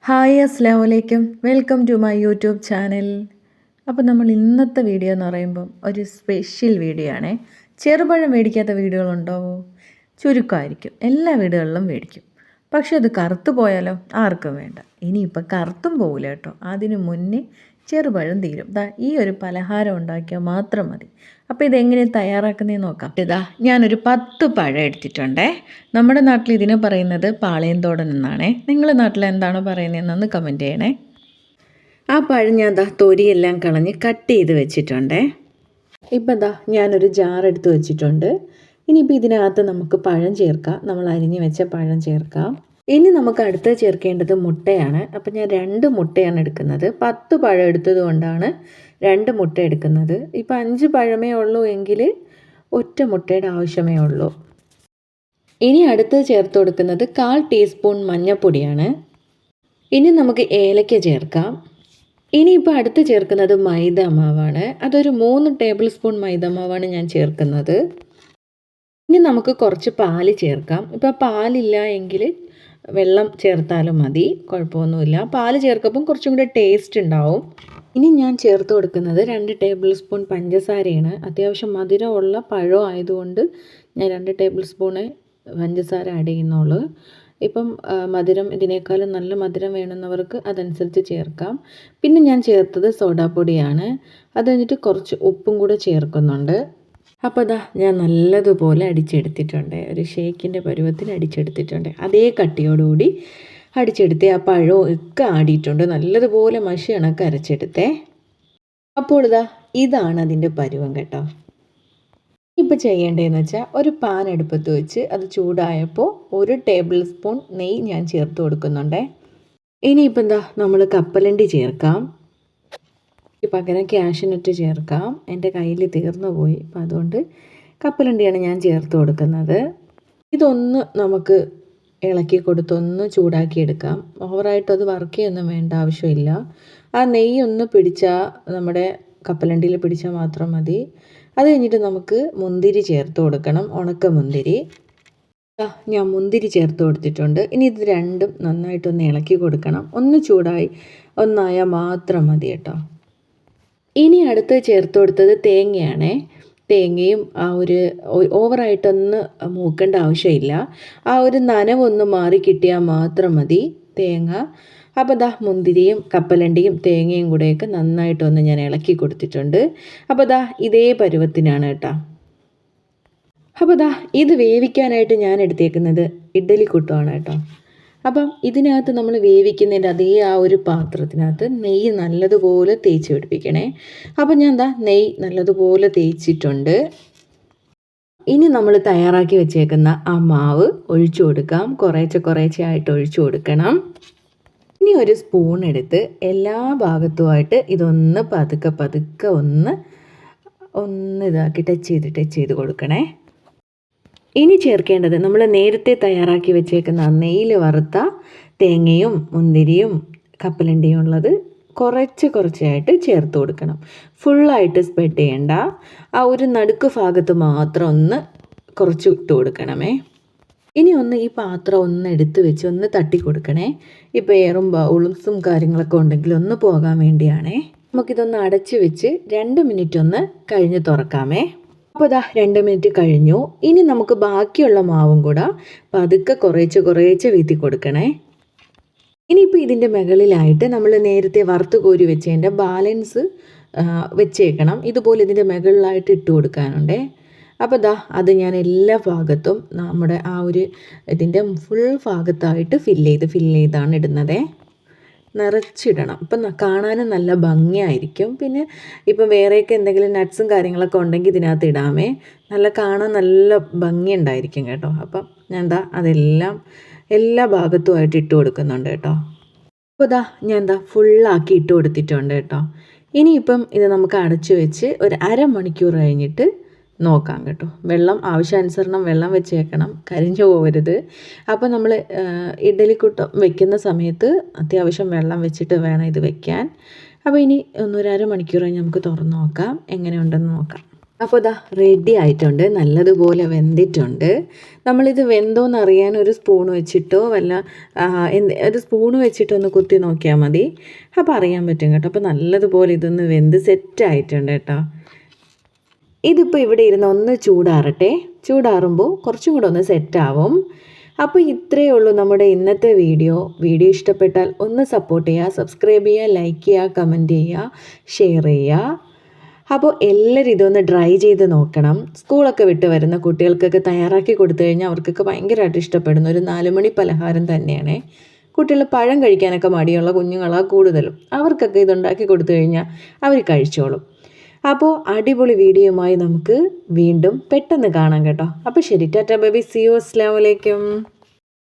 Hi അസ്സലാമു അലൈക്കും welcome to my YouTube channel. അപ്പോൾ നമ്മൾ ഇന്നത്തെ വീഡിയോ എന്ന് പറയുമ്പം ഒരു സ്പെഷ്യൽ വീഡിയോ ആണേ. ചെറുപഴം മേടിക്കാത്ത വീടുകളുണ്ടാവോ? ചുരുക്കമായിരിക്കും, എല്ലാ വീടുകളിലും മേടിക്കും. പക്ഷെ അത് കറുത്തു പോയാലോ? ആർക്കും വേണ്ട. ഇനിയിപ്പോൾ കറുത്തും പോകില്ല കേട്ടോ, അതിന് മുന്നേ ചെറുപഴം തീരും. ഈ ഒരു പലഹാരം ഉണ്ടാക്കിയാൽ മാത്രം മതി. അപ്പോൾ ഇതെങ്ങനെ തയ്യാറാക്കുന്നതെന്ന് നോക്കാം. ഞാനൊരു 10 പഴം എടുത്തിട്ടുണ്ടേ. നമ്മുടെ നാട്ടിൽ ഇതിനെ പറയുന്നത് പാളയംതോടൻ എന്നാണേ. നിങ്ങളുടെ നാട്ടിൽ എന്താണ് പറയുന്നതെന്നൊന്ന് കമൻറ്റ് ചെയ്യണേ. ആ പഴം ഞാൻ തൊലിയെല്ലാം കളഞ്ഞ് കട്ട് ചെയ്ത് വെച്ചിട്ടുണ്ടേ. ഇപ്പം ഞാനൊരു ജാർ എടുത്ത് വെച്ചിട്ടുണ്ട്. ഇനിയിപ്പോൾ ഇതിനകത്ത് നമുക്ക് പഴം ചേർക്കാം. നമ്മൾ അരിഞ്ഞ് വെച്ച പഴം ചേർക്കാം. ഇനി നമുക്ക് അടുത്ത് ചേർക്കേണ്ടത് മുട്ടയാണ്. അപ്പം ഞാൻ 2 മുട്ടയാണ് എടുക്കുന്നത്. 10 പഴം എടുത്തത് കൊണ്ടാണ് 2 മുട്ട എടുക്കുന്നത്. ഇപ്പം 5 പഴമേ ഉള്ളൂ എങ്കിൽ ഒറ്റ മുട്ടയുടെ ആവശ്യമേ ഉള്ളൂ. ഇനി അടുത്ത് ചേർത്ത് കൊടുക്കുന്നത് 1/4 ടീസ്പൂൺ മഞ്ഞൾപ്പൊടിയാണ്. ഇനി നമുക്ക് ഏലക്ക ചേർക്കാം. ഇനിയിപ്പോൾ അടുത്ത് ചേർക്കുന്നത് മൈദ മാവാണ്. അതൊരു 3 ടേബിൾ സ്പൂൺ മൈദ മാവാണ് ഞാൻ ചേർക്കുന്നത്. ഇനി നമുക്ക് കുറച്ച് പാല് ചേർക്കാം. ഇപ്പോൾ പാലില്ല എങ്കിൽ വെള്ളം ചേർത്താലും മതി, കുഴപ്പമൊന്നുമില്ല. പാല് ചേർക്കുമ്പം കുറച്ചും കൂടെ ടേസ്റ്റ് ഉണ്ടാവും. ഇനി ഞാൻ ചേർത്ത് കൊടുക്കുന്നത് 2 ടേബിൾ സ്പൂൺ പഞ്ചസാരയാണ്. അത്യാവശ്യം മധുരമുള്ള പഴം ആയതുകൊണ്ട് ഞാൻ 2 ടേബിൾ സ്പൂണ് പഞ്ചസാര ആഡ് ചെയ്യുന്നുള്ളൂ. ഇപ്പം മധുരം ഇതിനേക്കാളും നല്ല മധുരം വേണമെന്നവർക്ക് അതനുസരിച്ച് ചേർക്കാം. പിന്നെ ഞാൻ ചേർത്തത് സോഡാപ്പൊടിയാണ്. അത് കഴിഞ്ഞിട്ട് കുറച്ച് ഉപ്പും കൂടെ ചേർക്കുന്നുണ്ട്. അപ്പോൾ ഞാൻ നല്ലതുപോലെ അടിച്ചെടുത്തിട്ടുണ്ട്. ഒരു ഷേക്കിൻ്റെ പരുവത്തിൽ അടിച്ചെടുത്തിട്ടുണ്ട്. അതേ കട്ടിയോടുകൂടി അടിച്ചെടുത്തേ. ആ പഴവും ഒക്കെ ആടിയിട്ടുണ്ട്. നല്ലതുപോലെ മഷി കണക്ക് അരച്ചെടുത്തേ. അപ്പോൾ ഇതാണ് അതിൻ്റെ പരുവം കേട്ടോ. ഇപ്പോൾ ചെയ്യേണ്ടതെന്ന് വെച്ചാൽ ഒരു പാൻ അടുപ്പത്ത് വെച്ച് അത് ചൂടായപ്പോൾ 1 ടേബിൾ സ്പൂൺ നെയ്യ് ഞാൻ ചേർത്ത് കൊടുക്കുന്നുണ്ടേ. ഇനിയിപ്പോൾ നമ്മൾ കപ്പലണ്ടി ചേർക്കാം. പകരം കാഷ്യൂനട്ട് ചേർക്കാം. എൻ്റെ കയ്യിൽ തീർന്നു പോയി, അപ്പം അതുകൊണ്ട് കപ്പലണ്ടിയാണ് ഞാൻ ചേർത്ത് കൊടുക്കുന്നത്. ഇതൊന്ന് നമുക്ക് ഇളക്കി കൊടുത്തൊന്ന് ചൂടാക്കിയെടുക്കാം. ഓവറായിട്ട് അത് വറുക്കുകയൊന്നും വേണ്ട ആവശ്യമില്ല. ആ നെയ്യ് ഒന്ന് പിടിച്ചാൽ, നമ്മുടെ കപ്പലണ്ടിയിൽ പിടിച്ചാൽ മാത്രം മതി. അത് കഴിഞ്ഞിട്ട് നമുക്ക് മുന്തിരി ചേർത്ത് കൊടുക്കണം, ഉണക്ക മുന്തിരി. ഞാൻ മുന്തിരി ചേർത്ത് കൊടുത്തിട്ടുണ്ട്. ഇനി ഇത് രണ്ടും നന്നായിട്ടൊന്ന് ഇളക്കി കൊടുക്കണം. ഒന്ന് ചൂടായി ഒന്നായാൽ മാത്രം മതി കേട്ടോ. ഇനി അടുത്ത് ചേർത്ത് കൊടുത്തത് തേങ്ങയാണേ. തേങ്ങയും ആ ഒരു ഓവറായിട്ടൊന്ന് മൂക്കേണ്ട ആവശ്യമില്ല. ആ ഒരു നനവൊന്ന് മാറി കിട്ടിയാൽ മാത്രം മതി തേങ്ങ. അപ്പോൾ മുന്തിരിയും കപ്പലണ്ടിയും തേങ്ങയും കൂടെയൊക്കെ നന്നായിട്ടൊന്ന് ഞാൻ ഇളക്കി കൊടുത്തിട്ടുണ്ട്. അപ്പോൾ ഇതേ പരുവത്തിനാണ് കേട്ടോ. അപ്പോൾ ഇത് വേവിക്കാനായിട്ട് ഞാൻ എടുത്തേക്കുന്നത് ഇഡ്ഡലിക്കുട്ടമാണ് കേട്ടോ. അപ്പം ഇതിനകത്ത് നമ്മൾ വേവിക്കുന്നതിൻ്റെ അതേ ആ ഒരു പാത്രത്തിനകത്ത് നെയ്യ് നല്ലതുപോലെ തേച്ച് പിടിപ്പിക്കണേ. അപ്പം ഞാൻ നെയ്യ് നല്ലതുപോലെ തേച്ചിട്ടുണ്ട്. ഇനി നമ്മൾ തയ്യാറാക്കി വെച്ചേക്കുന്ന ആ മാവ് ഒഴിച്ചു കൊടുക്കാം. കുറേശ്ശെ ആയിട്ട് ഒഴിച്ചു കൊടുക്കണം. ഇനി ഒരു സ്പൂൺ എടുത്ത് എല്ലാ ഭാഗത്തുമായിട്ട് ഇതൊന്ന് പതുക്കെ ഒന്ന് ഇതാക്കി ടച്ച് ചെയ്ത് കൊടുക്കണേ. ഇനി ചേർക്കേണ്ടത് നമ്മൾ നേരത്തെ തയ്യാറാക്കി വെച്ചേക്കുന്ന നെയ്യിൽ വറുത്ത തേങ്ങയും മുന്തിരിയും കപ്പലണ്ടിയും ഉള്ളത് കുറച്ചായിട്ട് ചേർത്ത് കൊടുക്കണം. ഫുള്ളായിട്ട് സ്പ്രെഡ് ചെയ്യണ്ട. ആ ഒരു നടുക്ക് ഭാഗത്ത് മാത്രം ഒന്ന് കുറച്ച് ഇട്ട് കൊടുക്കണമേ. ഇനി ഈ പാത്രം ഒന്ന് എടുത്ത് വെച്ച് ഒന്ന് തട്ടി കൊടുക്കണേ. ഇപ്പോൾ എയറും ബൗൾസും കാര്യങ്ങളൊക്കെ ഉണ്ടെങ്കിൽ ഒന്ന് പോകാൻ വേണ്ടിയാണേ. നമുക്കിതൊന്ന് അടച്ച് വെച്ച് 2 മിനിറ്റ് ഒന്ന് കഴിഞ്ഞ് തുറക്കാമേ. അപ്പോൾ 2 മിനിറ്റ് കഴിഞ്ഞു. ഇനി നമുക്ക് ബാക്കിയുള്ള മാവും കൂടെ പതുക്കെ കുറേശ്ശെ വീത്തി കൊടുക്കണേ. ഇനിയിപ്പോൾ ഇതിൻ്റെ മുകളിലായിട്ട് നമ്മൾ നേരത്തെ വറുത്ത് കോരി വെച്ചതിൻ്റെ ബാലൻസ് വെച്ചേക്കണം. ഇതുപോലെ ഇതിൻ്റെ മുകളിലായിട്ട് ഇട്ട് കൊടുക്കാനുണ്ടേ. അപ്പോൾ അത് ഞാൻ എല്ലാ ഭാഗത്തും നമ്മുടെ ആ ഒരു ഇതിൻ്റെ ഫുൾ ഭാഗത്തായിട്ട് ഫില്ല് ചെയ്താണ് ഇടുന്നതേ. നിറച്ചിടണം. അപ്പം കാണാനും നല്ല ഭംഗിയായിരിക്കും. പിന്നെ ഇപ്പം വേറെയൊക്കെ എന്തെങ്കിലും നട്ട്സും കാര്യങ്ങളൊക്കെ ഉണ്ടെങ്കിൽ ഇതിനകത്ത് ഇടാമേ. കാണാൻ നല്ല ഭംഗിയുണ്ടായിരിക്കും കേട്ടോ. അപ്പം ഞാൻ അതെല്ലാം എല്ലാ ഭാഗത്തുമായിട്ട് ഇട്ട് കൊടുക്കുന്നുണ്ട് കേട്ടോ. അപ്പോൾ ഞാൻ ഫുള്ളാക്കി ഇട്ട് കൊടുത്തിട്ടുണ്ട് കേട്ടോ. ഇനിയിപ്പം ഇത് നമുക്ക് അടച്ചു വെച്ച് ഒരു അരമണിക്കൂർ കഴിഞ്ഞിട്ട് നോക്കാം കേട്ടോ. വെള്ളം ആവശ്യാനുസരണം വെള്ളം വെച്ചേക്കണം, കരിഞ്ഞു പോകരുത്. അപ്പോൾ നമ്മൾ ഇഡ്ഡലിക്കുട്ടം വെക്കുന്ന സമയത്ത് അത്യാവശ്യം വെള്ളം വെച്ചിട്ട് വേണം ഇത് വെക്കാൻ. അപ്പോൾ ഇനി 1.5 മണിക്കൂർ കഴിഞ്ഞ് നമുക്ക് തുറന്ന് നോക്കാം, എങ്ങനെയുണ്ടെന്ന് നോക്കാം. അപ്പോൾ ഇതാ റെഡി ആയിട്ടുണ്ട്, നല്ലതുപോലെ വെന്തിട്ടുണ്ട്. നമ്മളിത് വെന്തോന്ന് അറിയാൻ ഒരു സ്പൂൺ വെച്ചിട്ടോ ഒരു സ്പൂൺ വെച്ചിട്ടോ ഒന്ന് കുത്തി നോക്കിയാൽ മതി. അപ്പോൾ അറിയാൻ പറ്റും കേട്ടോ. അപ്പോൾ നല്ലതുപോലെ ഇതൊന്ന് വെന്ത് സെറ്റായിട്ടുണ്ട് കേട്ടോ. ഇതിപ്പോൾ ഇവിടെ ഇരുന്ന് ഒന്ന് ചൂടാറട്ടെ. ചൂടാറുമ്പോൾ കുറച്ചും കൂടെ ഒന്ന് സെറ്റാവും. അപ്പോൾ ഇത്രയേ ഉള്ളൂ നമ്മുടെ ഇന്നത്തെ വീഡിയോ. വീഡിയോ ഇഷ്ടപ്പെട്ടാൽ ഒന്ന് സപ്പോർട്ട് ചെയ്യുക, സബ്സ്ക്രൈബ് ചെയ്യുക, ലൈക്ക് ചെയ്യുക, കമൻറ്റ് ചെയ്യുക, ഷെയർ ചെയ്യുക. അപ്പോൾ എല്ലാവരും ഇതൊന്ന് ട്രൈ ചെയ്ത് നോക്കണം. സ്കൂളൊക്കെ വിട്ട് വരുന്ന കുട്ടികൾക്കൊക്കെ തയ്യാറാക്കി കൊടുത്തു കഴിഞ്ഞാൽ അവർക്കൊക്കെ ഭയങ്കരമായിട്ട് ഇഷ്ടപ്പെടുന്ന ഒരു 4 മണി പലഹാരം തന്നെയാണ്. കുട്ടികൾ പഴം കഴിക്കാനൊക്കെ മടിയുള്ള കുഞ്ഞുങ്ങളാണ് കൂടുതലും. അവർക്കൊക്കെ ഇതുണ്ടാക്കി കൊടുത്തു കഴിഞ്ഞാൽ അവർ കഴിച്ചോളും. അപ്പോൾ അടിപൊളി വീഡിയോയുമായി നമുക്ക് വീണ്ടും പെട്ടെന്ന് കാണാം കേട്ടോ. അപ്പോൾ ശരി, tata bye bye, see you, അസ്സലാമു അലൈക്കും.